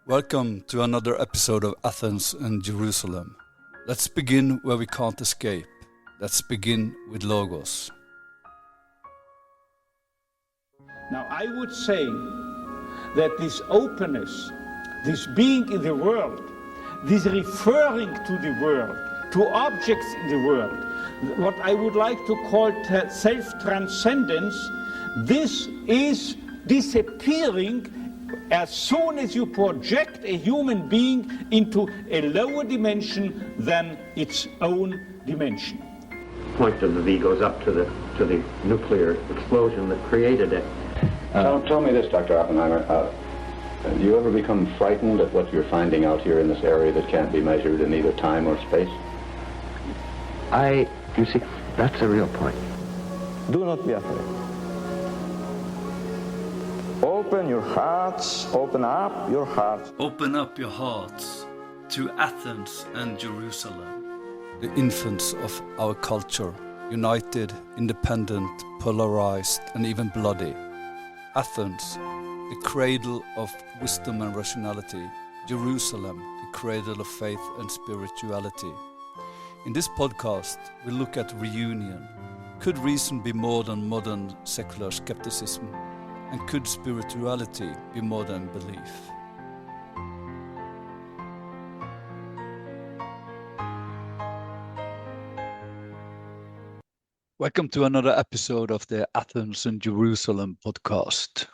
Welcome to another episode of Athens and Jerusalem. Let's begin where we can't escape. Let's begin with Logos. Now, I would say that this openness, this being in the world, this referring to the world, to objects in the world, what I would like to call self-transcendence, this is disappearing as soon as you project a human being into a lower dimension than its own dimension. Point of the V goes up to the nuclear explosion that created it. Tell me this, Dr. Oppenheimer. Do you ever become frightened at what you're finding out here in this area that can't be measured in either time or space? You see, that's a real point. Do not be afraid. Open your hearts, open up your hearts. Open up your hearts to Athens and Jerusalem, the infants of our culture, united, independent, polarized, and even bloody. Athens, the cradle of wisdom and rationality. Jerusalem, the cradle of faith and spirituality. In this podcast, we look at reunion. Could reason be more than modern secular skepticism? And could spirituality be more than belief? Welcome to another episode of the Athens and Jerusalem podcast.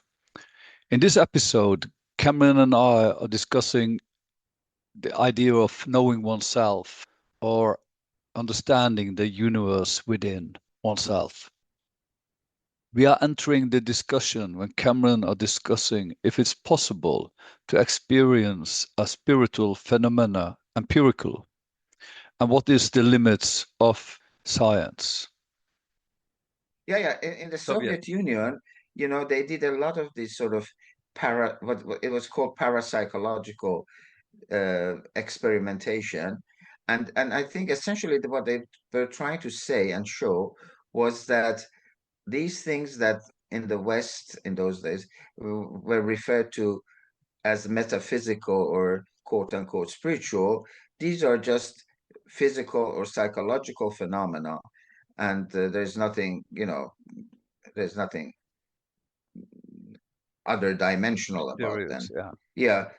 In this episode, Kamran and I are discussing the idea of knowing oneself or understanding the universe within oneself. We are entering the discussion when Kamran are discussing if it's possible to experience a spiritual phenomena empirical, and what is the limits of science. In the Soviet Union, they did a lot of this sort of what it was called parapsychological experimentation, and I think essentially what they were trying to say and show was that these things that in the West in those days were referred to as metaphysical or quote unquote spiritual, these are just physical or psychological phenomena, and there's nothing other dimensional about them.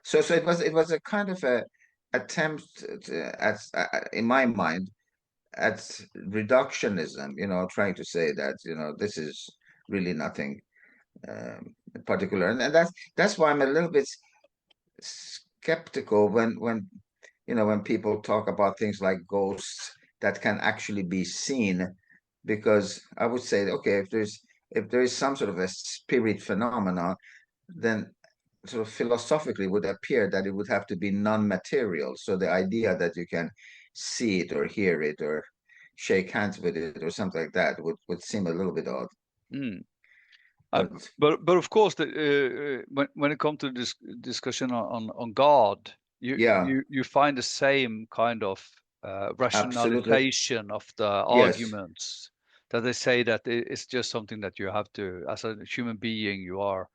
So it was a kind of a attempt at in my mind at reductionism, trying to say that this is really nothing particular, and that's why I'm a little bit skeptical when people talk about things like ghosts that can actually be seen, because I would say, okay, if there is some sort of a spirit phenomena, then sort of philosophically would appear that it would have to be non-material. So the idea that you can see it or hear it or shake hands with it or something like that would seem a little bit odd. But of course, when it comes to this discussion on God, you find the same kind of rationalization of the arguments, that they say that it's just something that you have to, as a human being, you are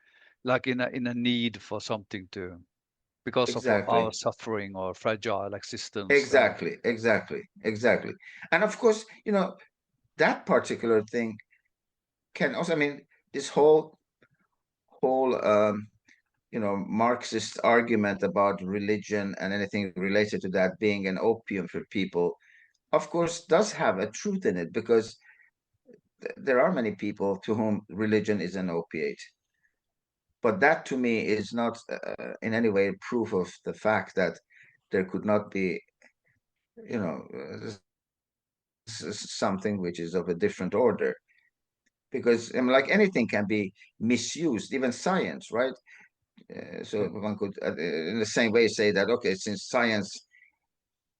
like in a need for something to, because of our suffering or fragile existence. Exactly. And of course, that particular thing can also, this whole Marxist argument about religion and anything related to that being an opium for people, of course, does have a truth in it, because there are many people to whom religion is an opiate. But that, to me, is not in any way proof of the fact that there could not be, something which is of a different order. Because like anything can be misused, even science, right? So one could, in the same way, say that, okay, since science,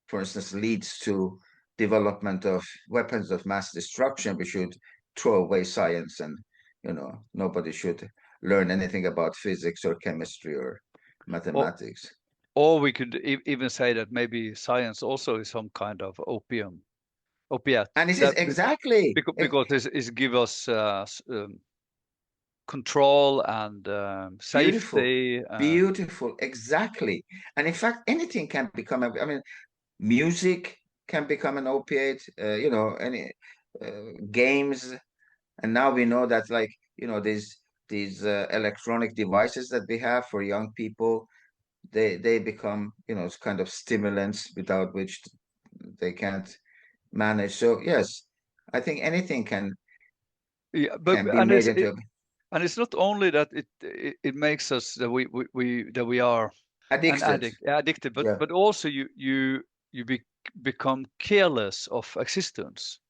for instance, leads to development of weapons of mass destruction, we should throw away science, and nobody should learn anything about physics or chemistry or mathematics. Or we could even say that maybe science also is some kind of opiate. And this is exactly because it gives us control and Beautiful, safety. beautiful, exactly. And in fact, anything can become I mean, music can become an opiate, any games. And now we know that, like, these electronic devices that we have for young people, they become, kind of stimulants without which they can't manage. So yes, I think anything Yeah, can be made into and it's not only that it makes us that we are an addicted. addict, addicted, Yeah, but also you become careless of existence.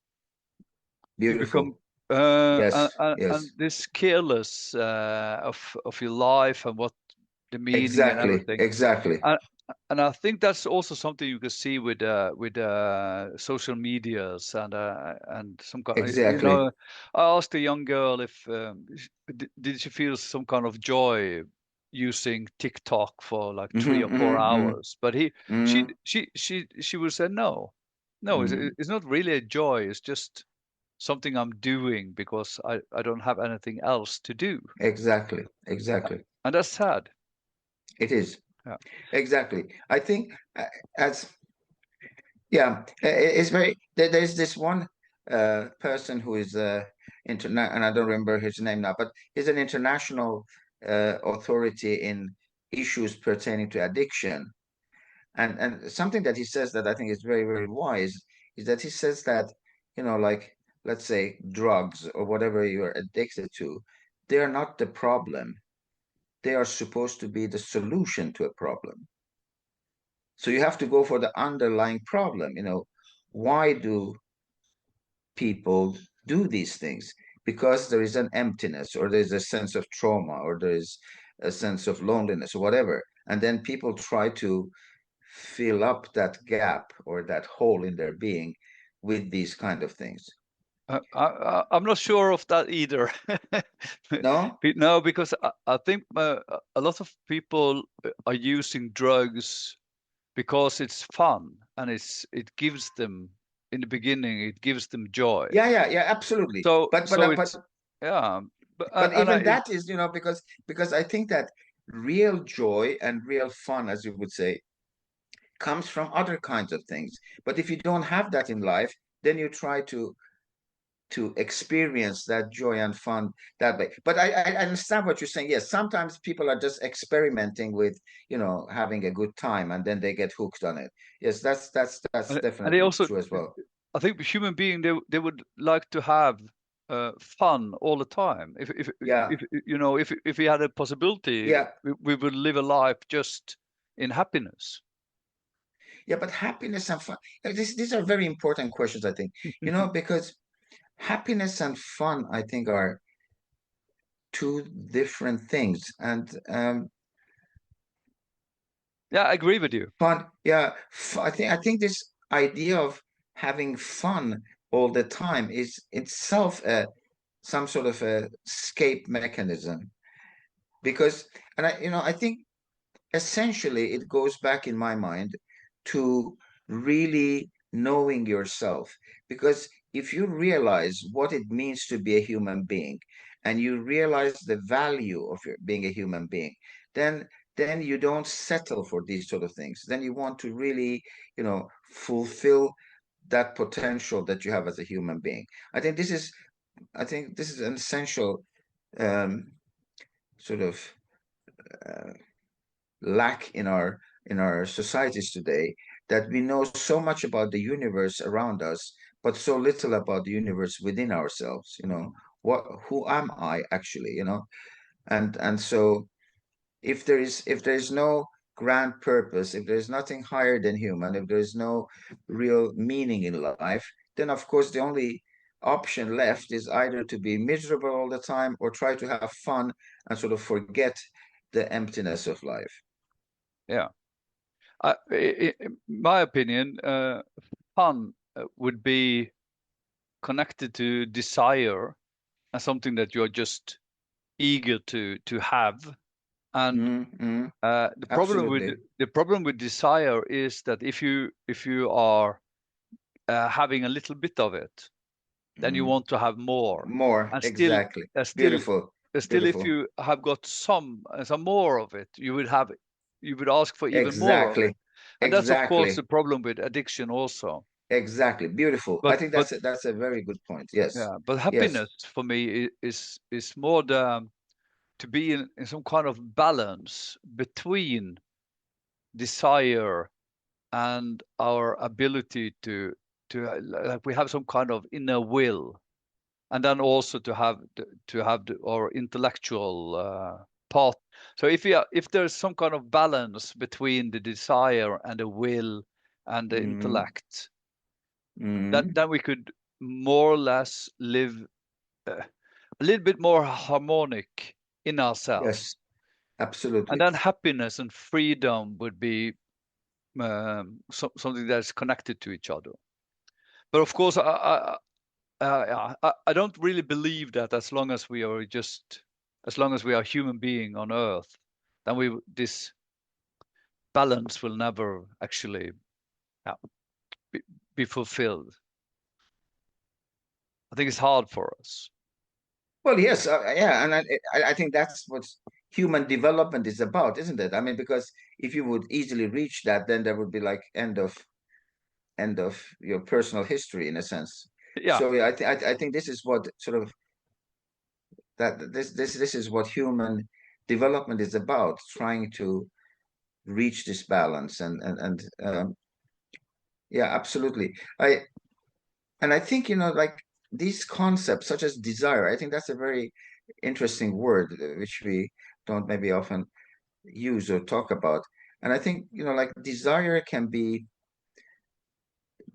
You become beautiful. Yes, and yes, this careless of your life and what the meaning and exactly, everything. exactly. And and I think that's also something you can see with social medias and some kind. Exactly. I asked a young girl if did she feel some kind of joy using TikTok for like 3 or 4 hours, but hmm she would say no, no, hmm it's not really a joy. It's just something I'm doing because I don't have anything else to do, Exactly, exactly. and that's sad. It is. Yeah. Exactly. I think as yeah, it's very. There's this one person who is internet, and I don't remember his name now, but he's an international authority in issues pertaining to addiction. And something that he says that I think is very, very wise is that he says that, like, let's say drugs or whatever you're addicted to, they are not the problem. They are supposed to be the solution to a problem. So you have to go for the underlying problem. Why do people do these things? Because there is an emptiness, or there's a sense of trauma, or there is a sense of loneliness, or whatever. And then people try to fill up that gap or that hole in their being with these kind of things. I'm not sure of that either. No? No, because I think a lot of people are using drugs because it's fun and it gives them in the beginning it gives them joy. Yeah, yeah, yeah, absolutely. So But but so uh, it's but yeah, but but and even that is, because I think that real joy and real fun, as you would say, comes from other kinds of things. But if you don't have that in life, then you try to experience that joy and fun that way. But I understand what you're saying. Yes, sometimes people are just experimenting with, having a good time, and then they get hooked on it. Yes, that's they definitely also true as well. I think human being they would like to have fun all the time. Yeah, If we had a possibility, yeah, we would live a life just in happiness. yeah. But happiness and fun, these are very important questions, I think. Because happiness and fun, I think, are two different things. And Yeah, I agree with you. fun, yeah. I think this idea of having fun all the time is itself some sort of a escape mechanism. Because, and I think essentially it goes back in my mind to really knowing yourself. Because if you realize what it means to be a human being, and you realize the value of being a human being, then you don't settle for these sort of things. Then you want to really, fulfill that potential that you have as a human being. I think this is an essential um, sort of uh, lack in our societies today, that we know so much about the universe around us, but so little about the universe within ourselves. Who am I actually? And so if there is no grand purpose, if there's nothing higher than human, if there's no real meaning in life, then of course the only option left is either to be miserable all the time, or try to have fun and sort of forget the emptiness of life. Yeah. In my opinion, fun would be connected to desire and something that you're just eager to have. And Mm-hmm. the problem with Absolutely. desire is that if you are having a little bit of it, then you Hmm. want to have more, More, and still exactly. still Beautiful. still, if Beautiful. you have got some more of it, you would ask for even more of Exactly. it. And that's, of course, Exactly. the problem with addiction also. Exactly. Beautiful. I But think but that's a very good point. Yes. yeah, but Yes. happiness for me is more to be in some kind of balance between desire and our ability to like we have some kind of inner will, and then also our intellectual part. So if there's some kind of balance between the desire and the will and the Mm, intellect, mm, then we could more or less live a little bit more harmonic in yes. ourselves. And Absolutely. then happiness and freedom would be something that's connected to each other. But of course, I don't really believe that as long as we are human being on Earth, then this balance will never actually yeah, be, be fulfilled. I think it's hard for us. Well, yes. Yeah. And I think that's what human development is about, isn't it? I mean, because if you would easily reach that, then there would be like end of your personal history in a sense. Yeah, So yeah, I think this is what sort of that this is what human development is about, trying to reach this balance and yeah, absolutely. I think, like these concepts such as desire, I think that's a very interesting word, which we don't maybe often use or talk about. And I think, like desire can be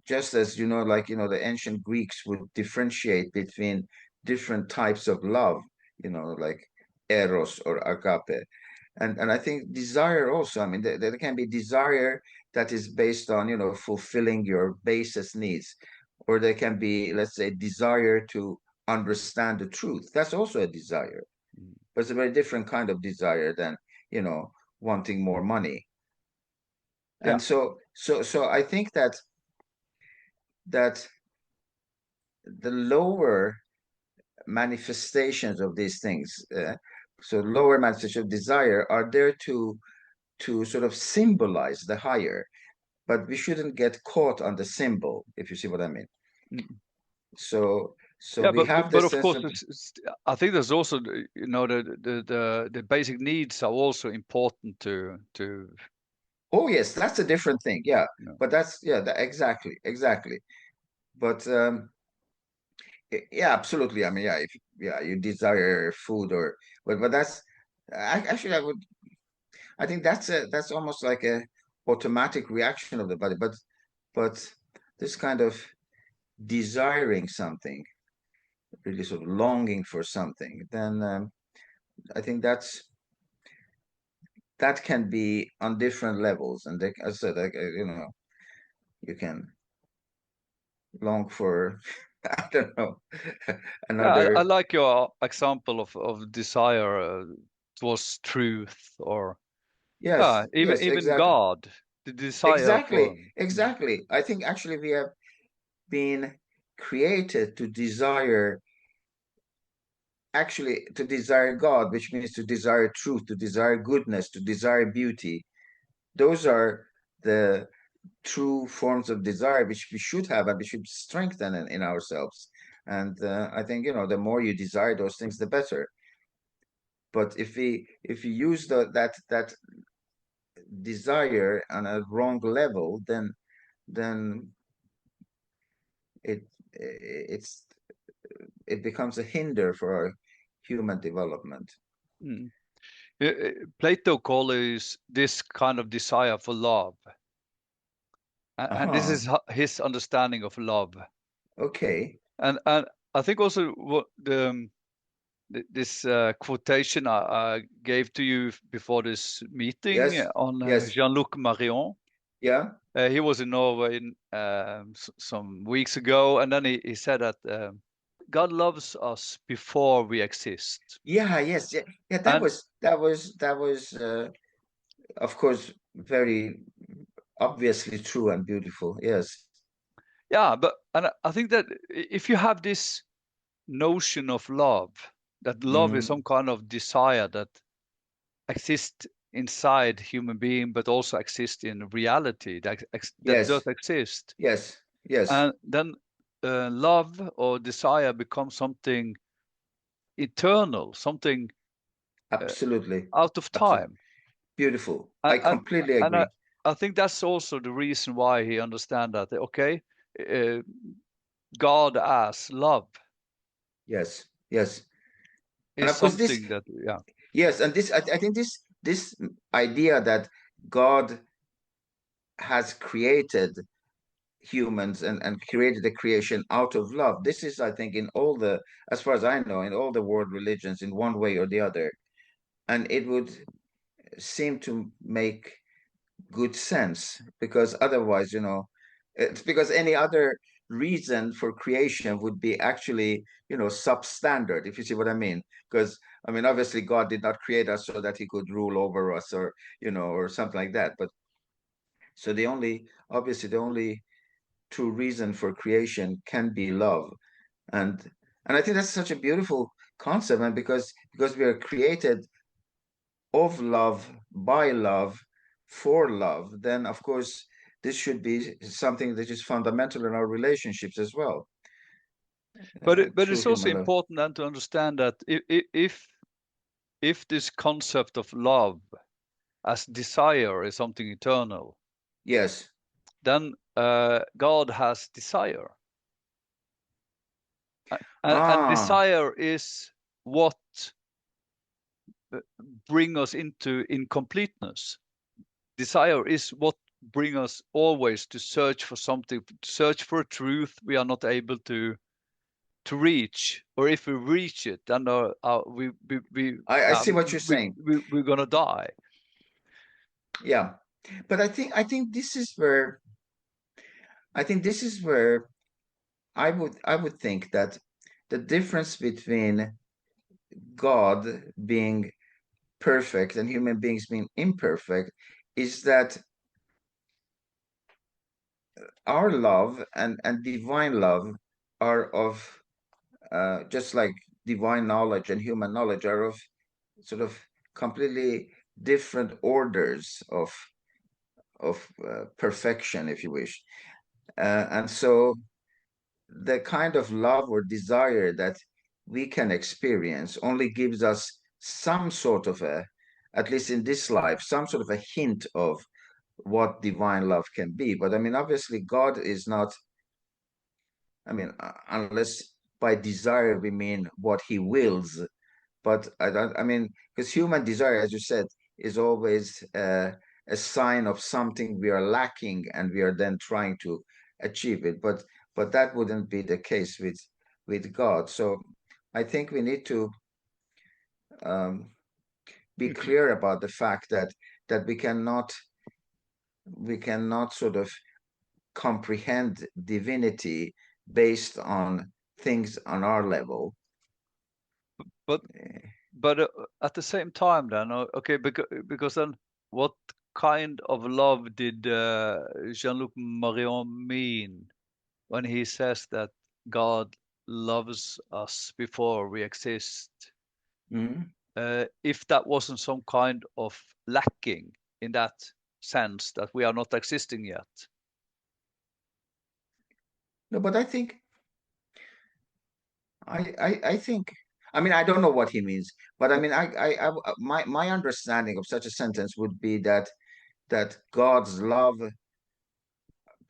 just as, like, the ancient Greeks would differentiate between different types of love, like eros or agape. And I think desire also, I mean, there can be desire that is based on, fulfilling your basest needs, or there can be, let's say, desire to understand the truth. That's also a desire, but it's a very different kind of desire than, wanting more money. yeah, And so I think that the lower manifestations of these things, so lower manifestations of desire, are there to sort of symbolize the higher, but we shouldn't get caught on the symbol, if you see what I mean. mm. So Yeah. we But have but this of sense course, of, I think there's also the basic needs are also important to oh yes, that's a different thing, yeah. you know. But that's, yeah, exactly. But yeah, absolutely. I mean, yeah, if yeah, you desire food or, but that's actually, I think that's almost like a automatic reaction of the body, but this kind of desiring something, really sort of longing for something, then I think that can be on different levels. And they, as I said, like, you can long for, I don't know, Yeah, I another. like your example of desire towards truth, or Yes, yes, even exactly, God, the desire for. exactly. I think actually we have been created to desire, actually to desire God, which means to desire truth, to desire goodness, to desire beauty. Those are the true forms of desire which we should have and we should strengthen in ourselves. And I think, the more you desire those things, the better. But if we use that desire on a wrong level, then it it's it becomes a hinder for our human development. Mm. Plato calls this kind of desire for love, and this Uh-huh. is his understanding of love. Okay. And I think also what this quotation I gave to you before this meeting Yes. on Yes. Jean-Luc Marion. Yeah. He was in Norway some weeks ago, and then he said that God loves us before we exist. Yeah. Yes. Yeah. Yeah. That And was of course, very obviously true and beautiful. Yes. yeah, but and I think that if you have this notion of love, that love is some kind of desire that exists inside human being, but also exists in reality, that does Yes, exist. yes, yes, And then love or desire becomes something eternal, something absolutely. out of Absolutely. time. Beautiful. And, I completely and agree. I think that's also the reason why he understands that, okay, uh, God as love Yes, yes. And is of course, this, something that, yeah. yes, and this, I think this idea that God has created humans and created the creation out of love. This is, I think, in all the, as far as I know, in all the world religions, in one way or the other. And it would seem to make good sense, because otherwise, it's because any other reason for creation would be actually, substandard, if you see what I mean. Because, I mean, obviously God did not create us so that he could rule over us, or, or something like that. But so obviously the only true reason for creation can be love. And I think that's such a beautiful concept. And because we are created of love, by love, for love, then of course this should be something that is fundamental in our relationships as well. But True it's also human love. important then to understand that if this concept of love as desire is something eternal, Yes. then God has desire. And Ah, desire is what bring us into incompleteness. Desire is what bring us always to search for something, search for a truth we are not able to reach, or if we reach it, then I see what you're saying. we're gonna die. Yeah. But I think this is where I would think that the difference between God being perfect and human beings being imperfect is that our love and divine love are of, just like divine knowledge and human knowledge are of sort of completely different orders of perfection, if you wish. And so the kind of love or desire that we can experience only gives us some sort of at least in this life, some sort of a hint of what divine love can be. But I mean, obviously, God is not, I mean, unless by desire we mean what he wills. But I mean, because human desire, as you said, is always a sign of something we are lacking, and we are then trying to achieve it. But that wouldn't be the case with God. So I think we need to be clear about the fact that we cannot sort of comprehend divinity based on things on our level. But at the same time, then okay, because then what kind of love did Jean-Luc Marion mean when he says that God loves us before we exist? Mhm. If that wasn't some kind of lacking in that sense that we are not existing yet. No, but I think, I mean, I don't know what he means, but I mean, my understanding of such a sentence would be that God's love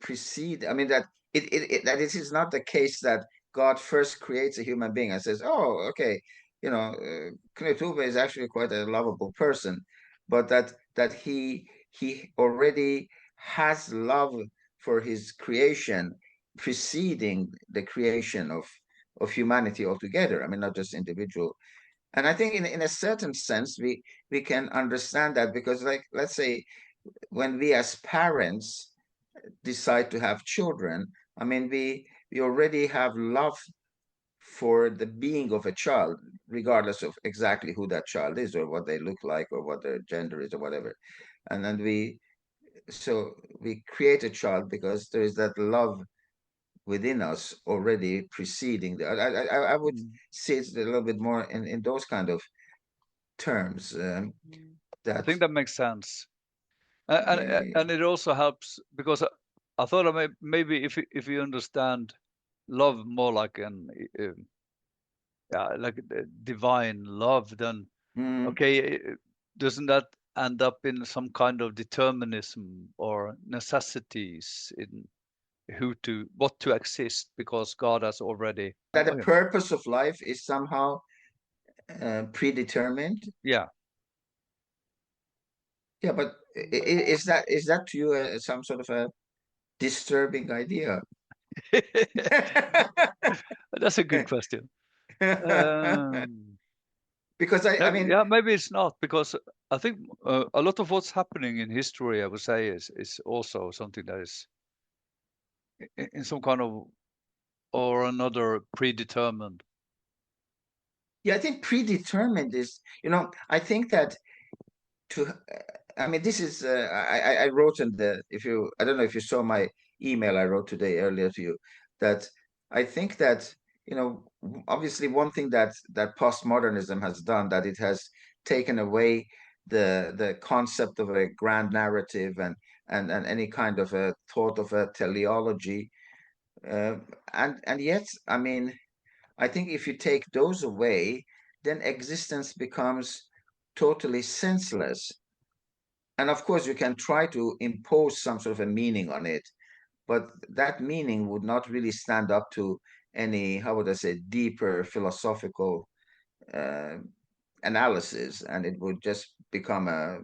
precede. I mean, that that it is not the case that God first creates a human being and says, "Oh, okay, Knut Ove is actually quite a lovable person," but that he already has love for his creation preceding the creation of humanity altogether. I mean, not just individual. And I think in a certain sense we can understand that, because, like, let's say when we as parents decide to have children, I mean, we already have love for the being of a child, regardless of exactly who that child is, or what they look like, or what their gender is, or whatever. And then we create a child because there is that love within us already preceding that. I would see it a little bit more in those kind of terms. I That think that makes sense. And it also helps because I thought maybe if you understand love more like like divine love, then okay, doesn't that end up in some kind of determinism or necessities in what to exist because God has already that the purpose of life is somehow predetermined. Yeah. Yeah, but is that to you some sort of a disturbing idea? That's a good question. Because I mean, yeah, maybe it's not because I think a lot of what's happening in history, I would say, is also something that is in some kind of or another predetermined. yeah, I think predetermined is, I think that I mean, this is, I wrote in I don't know if you saw my email I wrote today earlier to you, that I think that, obviously one thing that postmodernism has done, that it has taken away the concept of a grand narrative and any kind of a thought of a teleology. And yet, I mean, I think if you take those away, then existence becomes totally senseless. And of course, you can try to impose some sort of a meaning on it, but that meaning would not really stand up to any, how would I say, deeper philosophical uh, analysis, and it would just become a,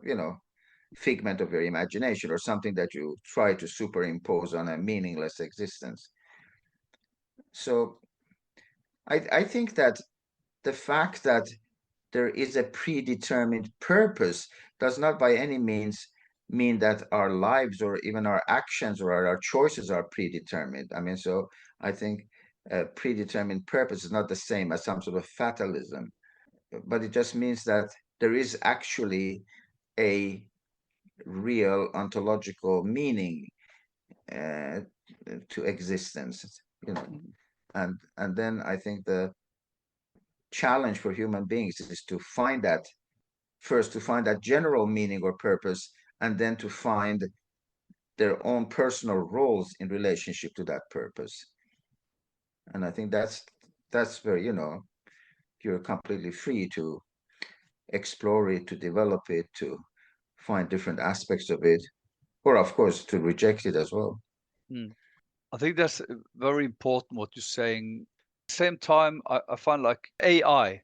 figment of your imagination or something that you try to superimpose on a meaningless existence. So I think that the fact that there is a predetermined purpose does not by any means mean that our lives or even our actions or our choices are predetermined. I mean, so I think a predetermined purpose is not the same as some sort of fatalism, but it just means that there is actually a real ontological meaning uh, to existence, and then I think the challenge for human beings is to find that first, to find that general meaning or purpose, and then to find their own personal roles in relationship to that purpose. And I think that's where, you're completely free to explore it, to develop it, to find different aspects of it, or of course to reject it as well. I think that's very important what you're saying. Same time, I find like AI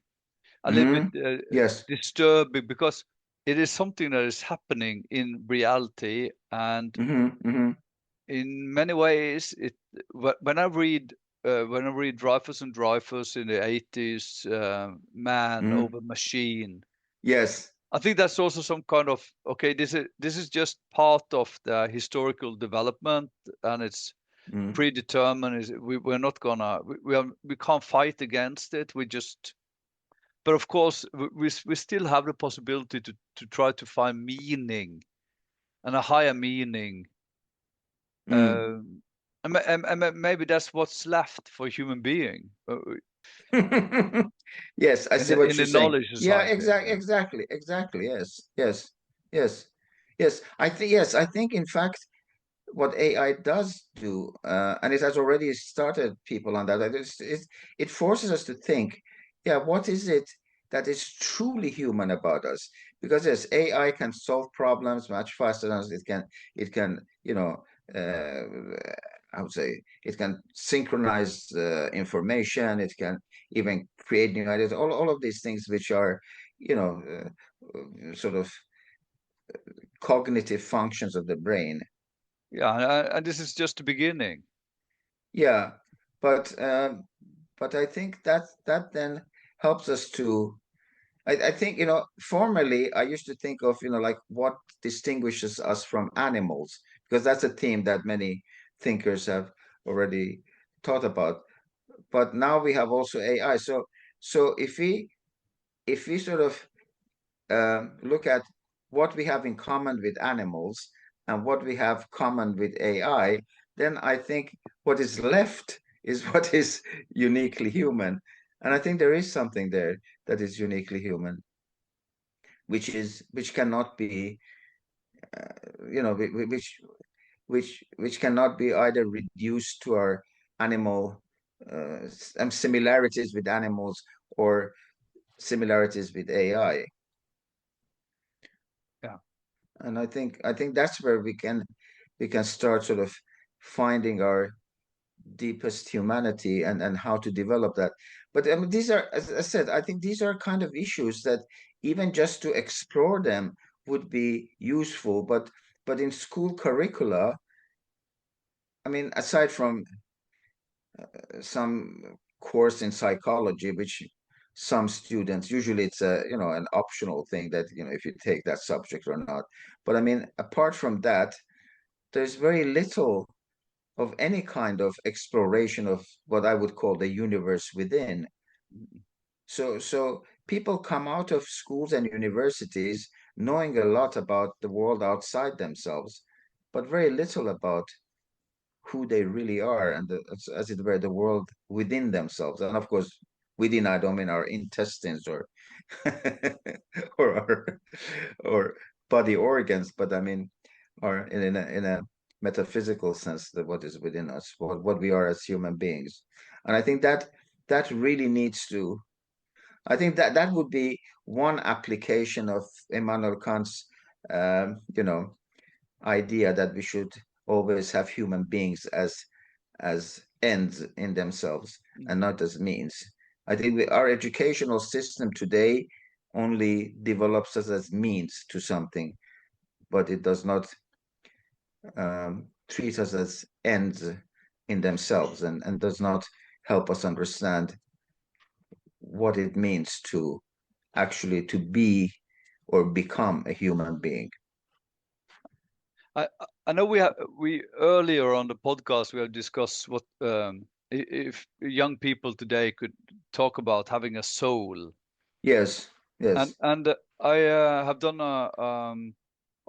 a little bit Yes. disturbing because it is something that is happening in reality, and in many ways, when I read Dreyfus and Dreyfus in the 80s, man over machine. Yes. I think that's also some kind of okay. This is just part of the historical development, and it's predetermined. We're not gonna we can't fight against it. But of course we still have the possibility to try to find meaning and a higher meaning. And maybe that's what's left for human being. Yes, I see what In the you're saying. knowledge Yeah, society. exactly. Yes. I think in fact what AI does do, and it has already started people on that. It forces us to think, yeah, what is it that is truly human about us? Because yes, AI can solve problems much faster than us. It can, I would say, it can synchronize information. It can even create new ideas. All of these things, which are, sort of cognitive functions of the brain. Yeah, and this is just the beginning. Yeah, but I think that then helps us to. I think, formerly I used to think of, like what distinguishes us from animals, because that's a theme that many thinkers have already thought about. But now we have also AI. So if we sort of look at what we have in common with animals and what we have common with AI, then I think what is left is what is uniquely human. And I think there is something there that is uniquely human, which cannot be, which cannot be either reduced to our animal similarities with animals or similarities with AI. Yeah. And I think that's where we can start sort of finding our deepest humanity and how to develop that. But I mean, these are, as I said, I think these are kind of issues that even just to explore them would be useful. But in school curricula, I mean, aside from some course in psychology, which some students, usually it's a, an optional thing that, if you take that subject or not. But I mean, apart from that, there's very little of any kind of exploration of what I would call the universe within. So people come out of schools and universities knowing a lot about the world outside themselves, but very little about who they really are and as it were, the world within themselves. And of course, within, I don't mean our intestines or or our or body organs, but I mean, or in a metaphysical sense, that what is within us, what we are as human beings. And I think that really needs to, I think that would be one application of Immanuel Kant's idea that we should always have human beings as ends in themselves and not as means. I think our educational system today only develops us as means to something, but it does not treat us as ends in themselves, and does not help us understand what it means to actually to be or become a human being. I I know we earlier on the podcast we have discussed what if young people today could talk about having a soul. Yes, yes. And I have done a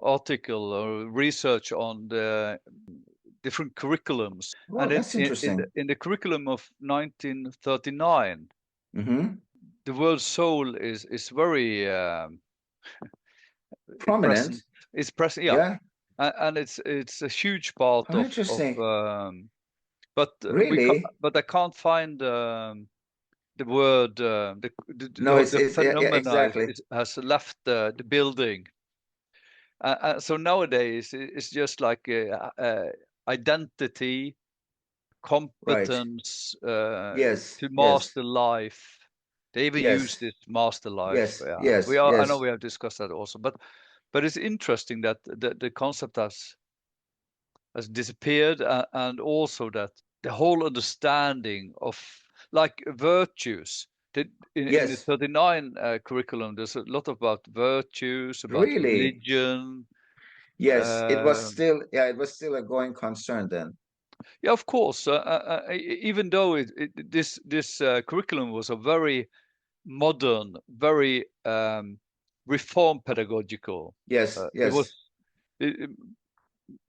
article or research on the different curriculums, Oh, and that's interesting. in the curriculum of 1939, Hmm. the word soul is very Prominent. present. It's present, yeah, Yeah. and it's a huge part Oh, of interesting. but Really? but I can't find the word No, the yeah, phenomena exactly. has left the building. So nowadays it's just like identity, Right. competence Yes, to yes, master life. They even use yes, this master life. yes, Yeah, we yes, are. I know yes, we have discussed that also, but it's interesting that the concept has disappeared, and also that the whole understanding of like virtues. In the yes. 39 curriculum, there's a lot about virtues, about Really? religion. Yes, it was Uh, still, yeah, it was still a going concern then. yeah, of course. Even though this curriculum was a very modern, very reform pedagogical. Yes, It was yes. it,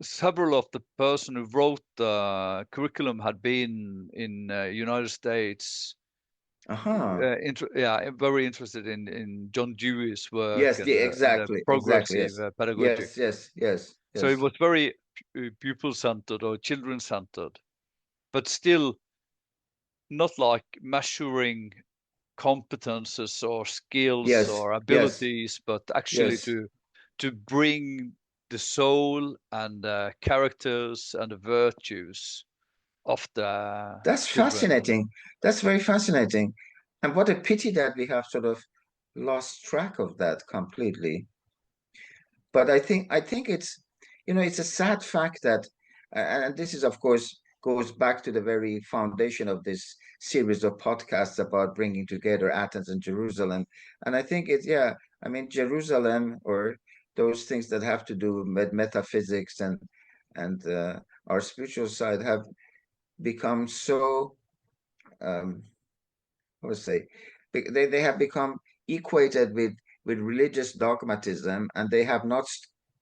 several of the person who wrote the curriculum had been in United States. Uh-huh. Yeah, very interested in John Dewey's work Yes, and the exactly, exactly. progressive Yes. pedagogy. Yes, yes, yes, So it yes. was very pupil centered or children centered, but still not like measuring competences or skills Yes, or yes, abilities, but actually yes. to bring the soul and the characters and the virtues of the That's children. fascinating. That's very fascinating. And what a pity that we have sort of lost track of that completely. But I think it's a sad fact that, and this is of course goes back to the very foundation of this series of podcasts about bringing together Athens and Jerusalem. And I think it's, yeah, I mean, Jerusalem, or those things that have to do with metaphysics and our spiritual side, have become so, I would say, they have become equated with religious dogmatism, and they have not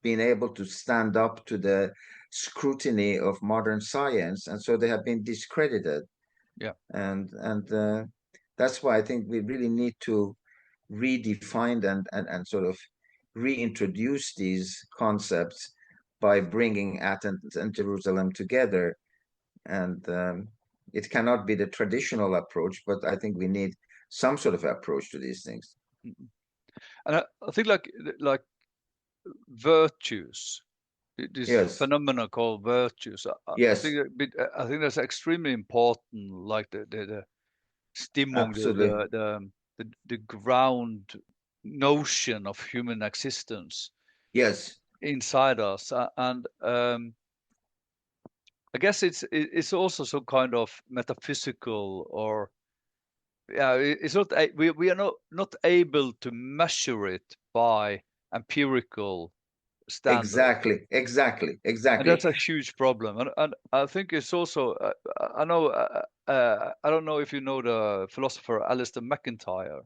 been able to stand up to the scrutiny of modern science, and so they have been discredited. Yeah. And that's why I think we really need to redefine and sort of reintroduce these concepts by bringing Athens and Jerusalem together. And it cannot be the traditional approach, but I think we need some sort of approach to these things. And I think like virtues, this Yes. phenomena called virtues. I Yes. think that's extremely important. Like the Stimmung, Absolutely. the ground notion of human existence Yes. inside us, and I guess it's also some kind of metaphysical, or yeah, it's not we are not able to measure it by empirical standard. Exactly. And that's a huge problem. And I think it's also, I know, I don't know if you know the philosopher Alistair McIntyre.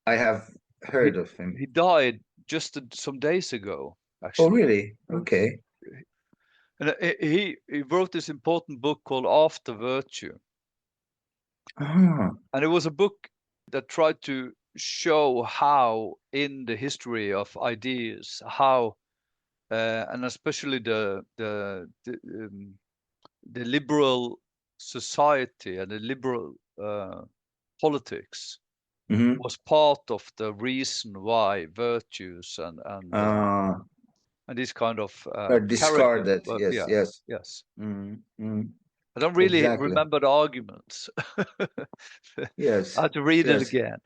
I have He heard of him. he died just some days ago, Oh, actually. really? Okay. And he wrote this important book called After Virtue. Ah. And it was a book that tried to show how in the history of ideas, how and especially the liberal society and the liberal politics Mm-hmm. was part of the reason why virtues and this kind of Are character. discarded. But Yes. yeah, Yes. yes. Mm-hmm. I don't really Exactly. remember the arguments. Yes. I had to read it Yes. again.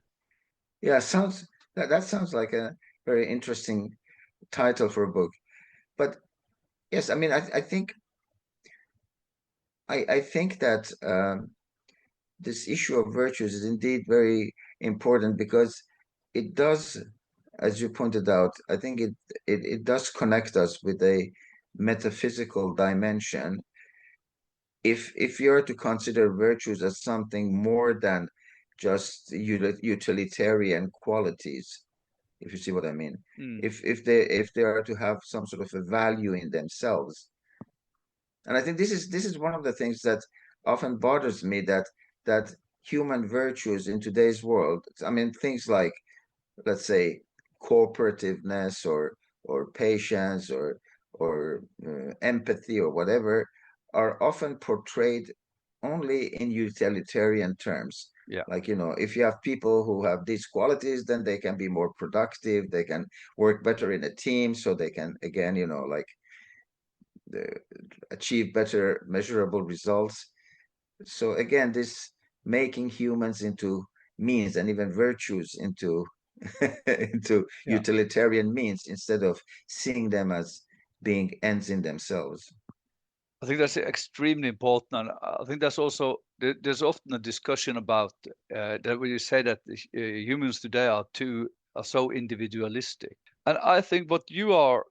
Yeah. Sounds that sounds like a very interesting title for a book. But yes, I mean, I think I think that this issue of virtues is indeed very important because it does, as you pointed out, I think it does connect us with a metaphysical dimension. If you're to consider virtues as something more than just utilitarian qualities, if you see what I mean, Mm. if they are to have some sort of a value in themselves. And I think this is one of the things that often bothers me, that human virtues in today's world, I mean, things like, let's say, cooperativeness or patience or empathy or whatever, are often portrayed only in utilitarian terms. Yeah. Like, if you have people who have these qualities, then they can be more productive, they can work better in a team, so they can, again, like, achieve better measurable results. So again, this making humans into means, and even virtues into into Yeah. utilitarian means, instead of seeing them as being ends in themselves. I think that's extremely important, and I think that's also there's often a discussion about that when you say that humans today are so individualistic, and I think what you are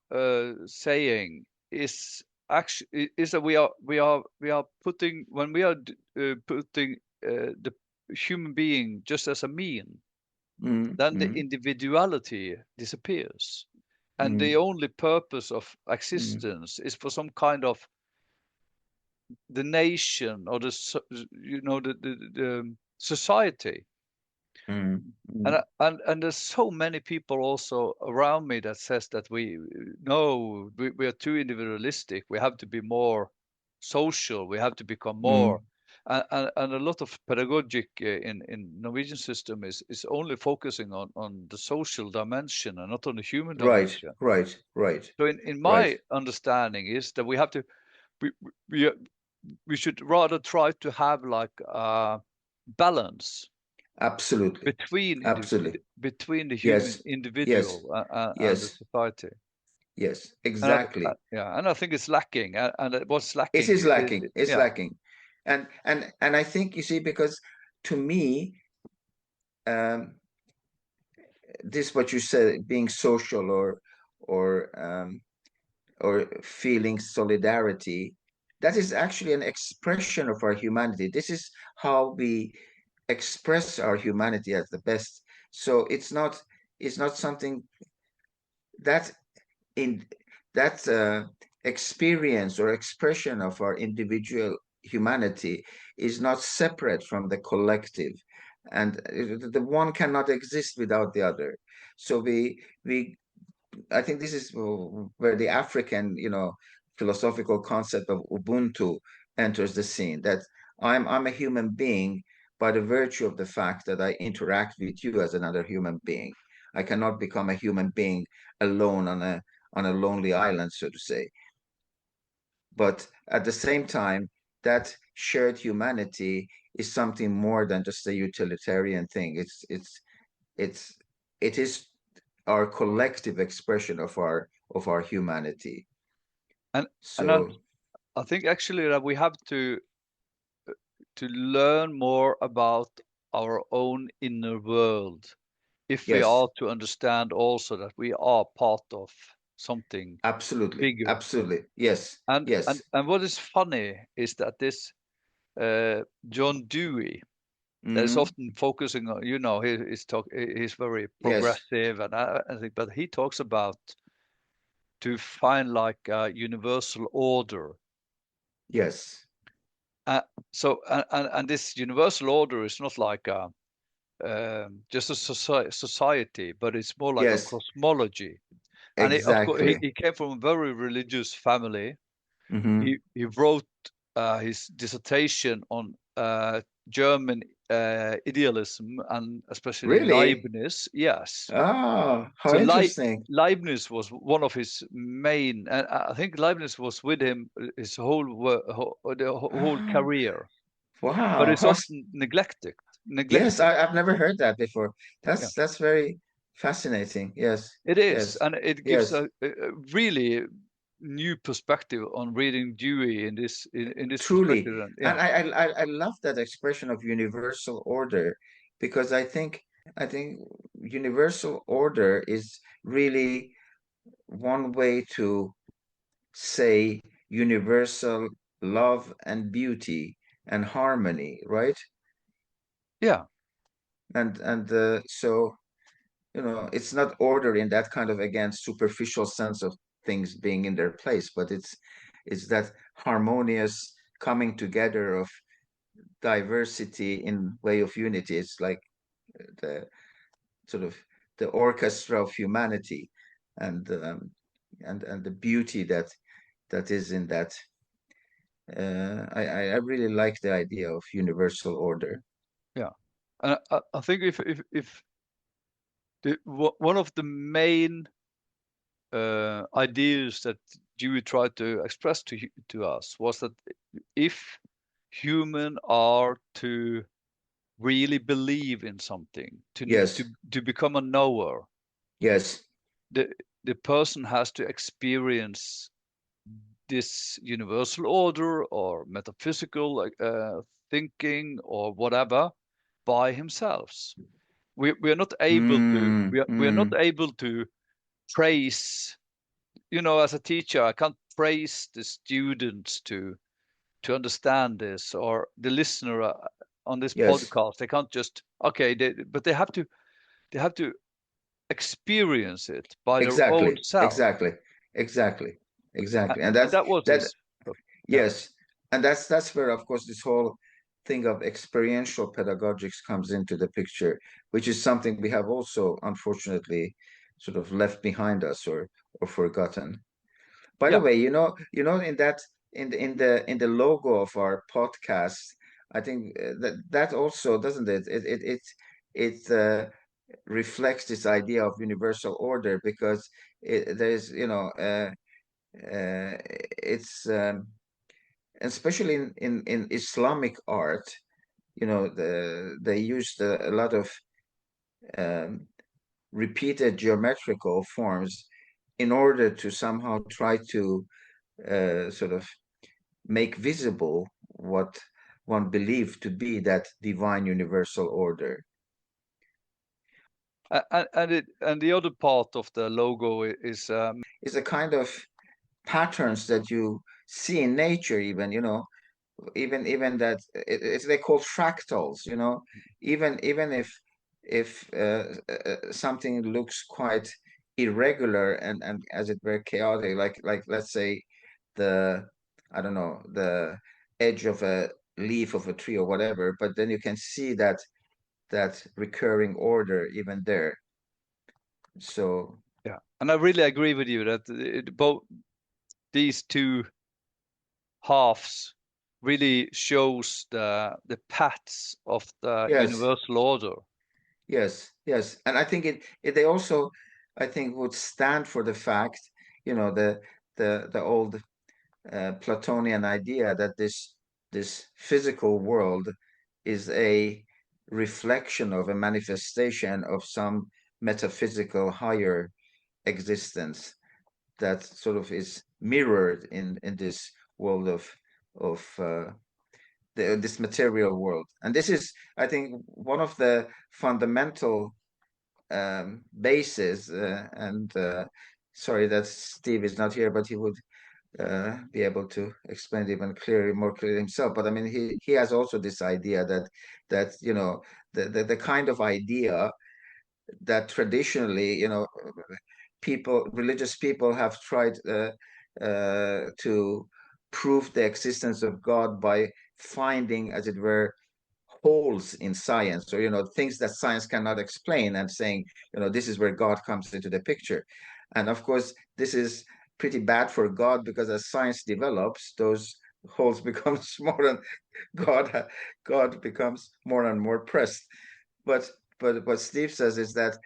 saying is actually is that we are putting, when we are putting the human being just as a mean, Mm, then the mm, individuality disappears, and the mm, only purpose of mm, existence is for some kind of the nation, or the society. mm, And mm, and there's so many people also around me that says that we are too individualistic, we have to be more social, we have to become more, mm. and a lot of pedagogic in Norwegian system is only focusing on the social dimension and not on the human Right, dimension. right, right, So in right. my understanding is that we have to we we we should rather try to have like a balance Absolutely, absolutely. between the human Yes, yes, individual and the yes, society. yes, And exactly. yeah, and I think it's lacking, and what's It lacking is lacking. It's yeah. lacking. And I think, you see, because to me, um, this what you said, being social or or feeling solidarity, that is actually an expression of our humanity. This is how we express our humanity at the best. So it's not something that in that experience or expression of our individual humanity is not separate from the collective, and the one cannot exist without the other. So we I think this is where the African, philosophical concept of Ubuntu enters the scene. That I'm a human being by the virtue of the fact that I interact with you as another human being. I cannot become a human being alone on a lonely island, so to say. But at the same time, that shared humanity is something more than just a utilitarian thing. It's it is our collective expression of our humanity. And So I think actually that we have to learn more about our own inner world if we yes, are to understand also that we are part of something absolutely, bigger. absolutely, yes, And yes, what is funny is that this John Dewey that is hmm, often focusing on, he's very yes, progressive and I think, but he talks about to find like a universal order. yes, Uh, and this universal order is not like just a society, but it's more like a yes, cosmology. And he, of course, exactly. he came from a very religious family. Hmm. He wrote his dissertation on German idealism and especially Really? Leibniz. Yes. Oh, how So interesting. Leibniz was one of his main, and I think Leibniz was with him his whole Ah, career, but wow. it's often neglected. Yes, Neglected. I've never heard that before. Yeah, That's very fascinating. Yes, it is, yes, and it gives yes. a really new perspective on reading Dewey in this Truly. perspective. And And yeah, I love that expression of universal order, because I think universal order is really one way to say universal love and beauty and harmony, right? yeah, And so, it's not order in that kind of, again, superficial sense of things being in their place, but it's that harmonious coming together of diversity in way of unity. It's like the sort of the orchestra of humanity, and and the beauty that is in that. I really like the idea of universal order. yeah. And I think if one of the main ideas that Dewey tried to express to us was that if human are to really believe in something, Yes, to become a knower, yes, the the person has to experience this universal order or metaphysical thinking or whatever by himself. We are not able to mm, we are not mm, able to praise, as a teacher I can't praise the students to understand this, or the listener on this yes, podcast. They can't just okay, but they have to experience it by their own exactly, self. exactly, exactly, exactly. And And that was that his, yeah, yes, and that's where, of course, this whole thing of experiential pedagogics comes into the picture, which is something we have also, unfortunately, sort of left behind us, or forgotten. By the yeah. way, in that, in the logo of our podcast, I think that also, doesn't it? It reflects this idea of universal order, because there's, it's especially in Islamic art, they used a lot of um, repeated geometrical forms in order to somehow try to sort of make visible what one believed to be that divine universal order. And the other part of the logo is It's a kind of patterns that you see in nature, even, even that it's, they call fractals, even if something looks quite irregular and as it were chaotic, like let's say the, I don't know, the edge of a leaf of a tree or whatever, but then you can see that recurring order even there. So Yeah, and I really agree with you that both these two halves really shows the paths of the yes, universal order. yes, and I think they also, I think, would stand for the fact, the old Platonian idea that this physical world is a reflection of a manifestation of some metaphysical higher existence that sort of is mirrored in this world of this material world. And this is, I think, one of the fundamental bases. And sorry that Steve is not here, but he would be able to explain it even more clearly himself. But I mean, he has also this idea that the kind of idea that traditionally, religious people have tried to prove the existence of God by finding, as it were, holes in science, or things that science cannot explain, and saying, this is where God comes into the picture. And of course, this is pretty bad for God, because as science develops, those holes become smaller, and God becomes more and more pressed. But what Steve says is that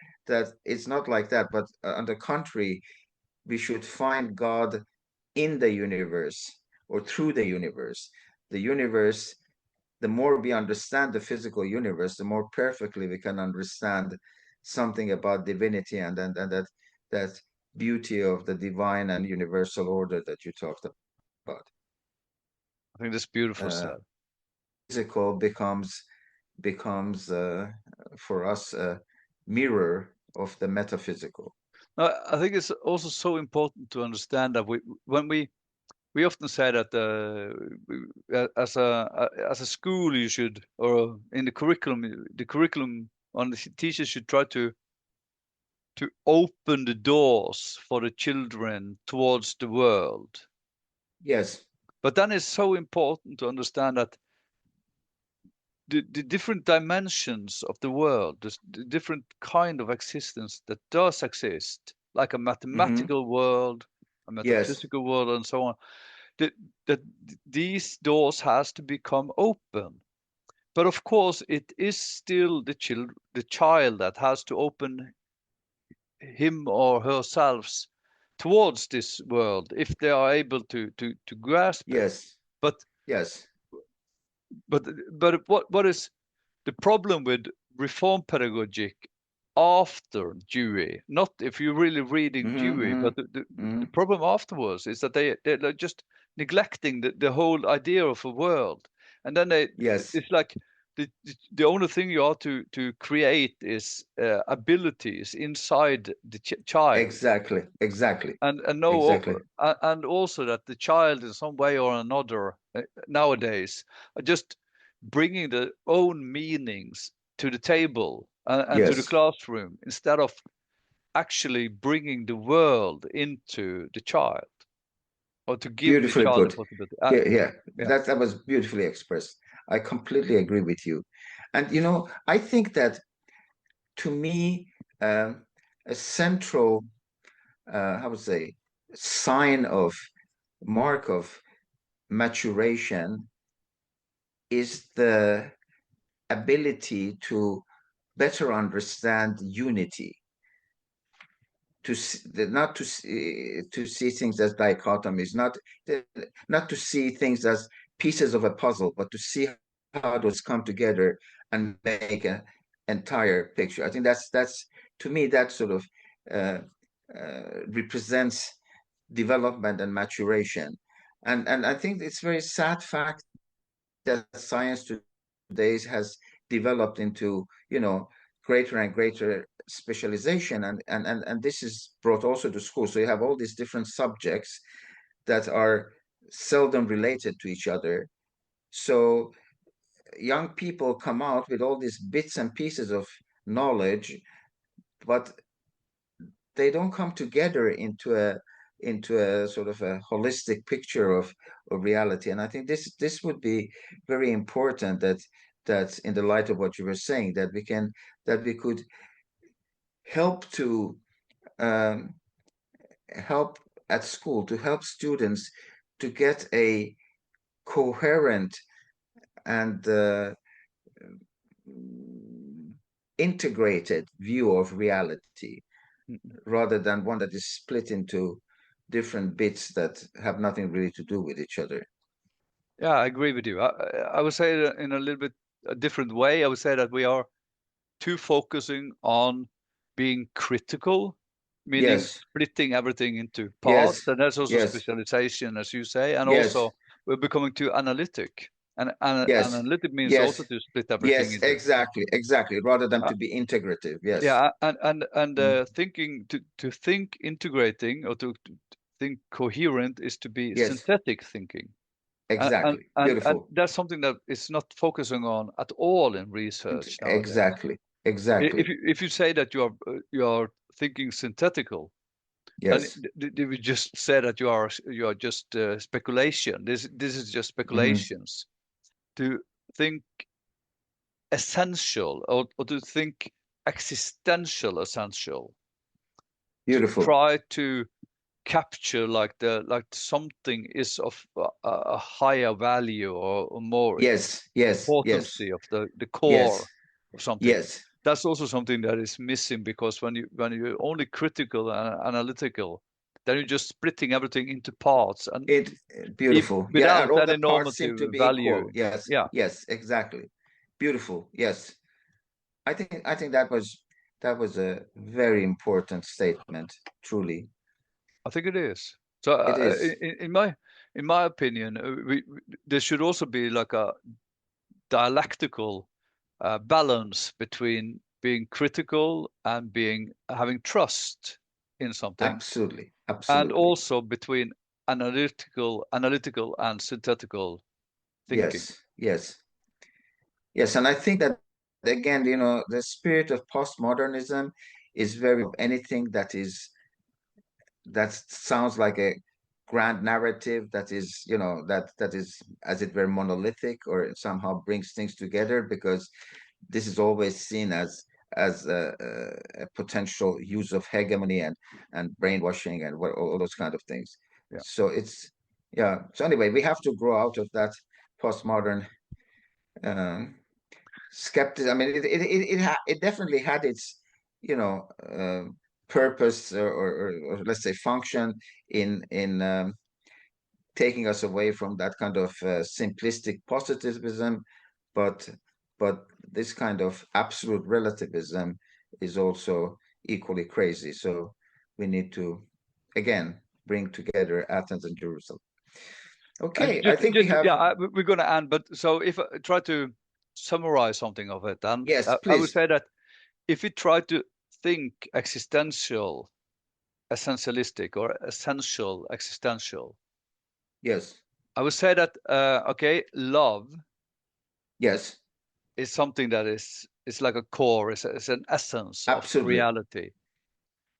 it's not like that, but on the contrary, we should find God in the universe or through the universe. The universe, the more we understand the physical universe, the more perfectly we can understand something about divinity, and that beauty of the divine and universal order that you talked about. I think that's beautiful Uh, said. Physical becomes for us a mirror of the metaphysical. I think it's also so important to understand that when we often say that as a school you should, or in the curriculum on the teachers should try to open the doors for the children towards the world. Yes. But then it's so important to understand that the different dimensions of the world, the different kind of existence that does exist, like a Mm-hmm. mathematical world, a Yes. metaphysical world, and so on, that, that these doors has to become open. But of course, it is still the child that has to open him or herself towards this world if they are able to grasp it. Yes. But Yes. but what is the problem with reform pedagogic after Dewey? Not if you're really reading Mm-hmm. Dewey, Mm-hmm. but Mm-hmm. the problem afterwards is that they're just neglecting the whole idea of a world, and then Yes. it's like the only thing you are to create is abilities inside the child, Exactly. Exactly. and no, Exactly. and also that the child in some way or another nowadays are just bringing their own meanings to the table and to the Yes. classroom instead of actually bringing the world into the child, or to give the Beautifully child the put. possibility. Yeah, yeah. Yeah, That was beautifully expressed. I completely agree with you. And I think that, to me, a central, how would say, sign of mark of maturation is the ability to better understand unity, not to see things as dichotomies, not to see things as pieces of a puzzle, but to see how those come together and make an entire picture. I think that's to me, that sort of uh, represents development and maturation. And I think it's a very sad fact that science today has developed into, greater and greater specialization, and this is brought also to school. So you have all these different subjects that are seldom related to each other. So young people come out with all these bits and pieces of knowledge, but they don't come together into a sort of a holistic picture of reality. And I think this would be very important, that in the light of what you were saying, that we could help to um, help at school, to help students to get a coherent and integrated view of reality, rather than one that is split into different bits that have nothing really to do with each other. Yeah, I agree with you. I would say it in a little bit a different way. I would say that we are too focusing on being critical, meaning Yes, splitting everything into parts. yes, And that's also yes, specialization, as you say. And yes, also we're becoming too analytic. And yes, analytic means also yes, to split everything yes, into. exactly, rather than Uh, to be integrative. Yes. yeah, and Mm. thinking to think integrating or to think coherent is to be Yes, synthetic thinking. exactly. And Beautiful. that's something that is not focusing on at all in research nowadays. Exactly, exactly. If you say that you are thinking synthetical, then Yes. we just say that you are just speculation. This is just Hmm. speculations. To think essential or to think existential essential, to Beautiful. try to capture like something is of a higher value or more Yes, yes, yes, potency of the core yes, of something. yes. That's also something that is missing, because when you're only critical and analytical, then you're just splitting everything into parts and It beautiful. Yeah, and without all the any parts seem to normative be equal. value. Yes, Yeah, yes, exactly. Beautiful. Yes. I think that was a very important statement, truly. I think it is. So It is. in my opinion, there should also be like a dialectical balance between being critical and being having trust in something, Absolutely. and Absolutely. also between analytical and synthetical thinking. Yes. Yes. Yes, and I think that again, the spirit of postmodernism is very of anything that sounds like a grand narrative, that is, that is, as it were, monolithic, or it somehow brings things together, because this is always seen as a potential use of hegemony and brainwashing and all those kind of things. Yeah. So it's, yeah. So anyway, we have to grow out of that postmodern um, skepticism. I mean, it definitely had its, purpose, or let's say function in taking us away from that kind of simplistic positivism, but this kind of absolute relativism is also equally crazy. So we need to again bring together Athens and Jerusalem. And Okay, I think we have. yeah, we're going to end. But so if I try to summarize something of it, then Yes, I would please. say that if we try to think essentialistic or essential existential, Yes, I would say that okay, love yes, is something that is like a core, is an essence of absolutely. reality.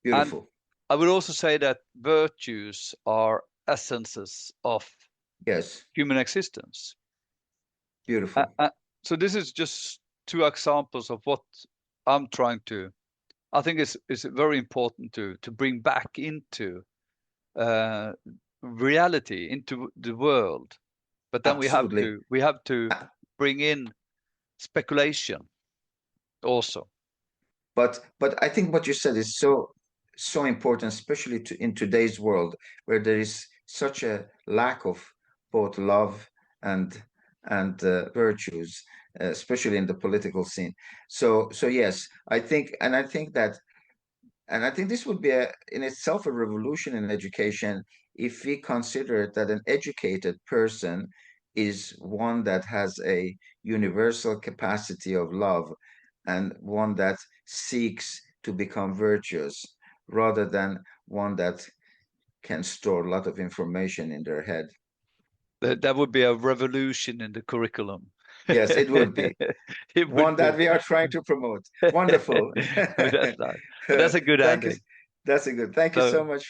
And Beautiful. I would also say that virtues are essences of Yes, human existence. beautiful. So this is just two examples of what I'm trying to. I think it's very important to bring back into uh, reality, into the world. But then Absolutely. we have to Uh, bring in speculation also. but I think what you said is so important, especially in today's world, where there is such a lack of both love and virtues, especially in the political scene. So yes, I think this would be in itself a revolution in education, if we consider that an educated person is one that has a universal capacity of love, and one that seeks to become virtuous, rather than one that can store a lot of information in their head. That would be a revolution in the curriculum. Yes, it would be It one would that be. we are trying to promote. Wonderful. But that's nice. But that's a good Thank you. ending. That's a good. Thank you So, so much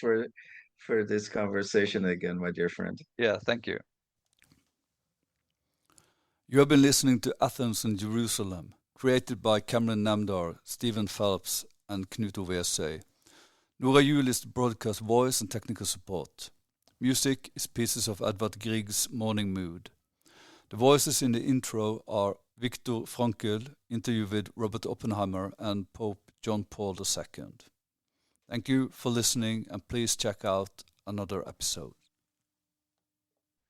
for this conversation again, my dear friend. yeah, thank you. You have been listening to Athens and Jerusalem, created by Kamran Namdar, Stephen Phelps, and Knut Ove Essay. Nora Juel is the broadcast voice and technical support. Music is pieces of Edvard Grieg's Morning Mood. The voices in the intro are Viktor Frankl, interview with Robert Oppenheimer and Pope John Paul II. Thank you for listening, and please check out another episode.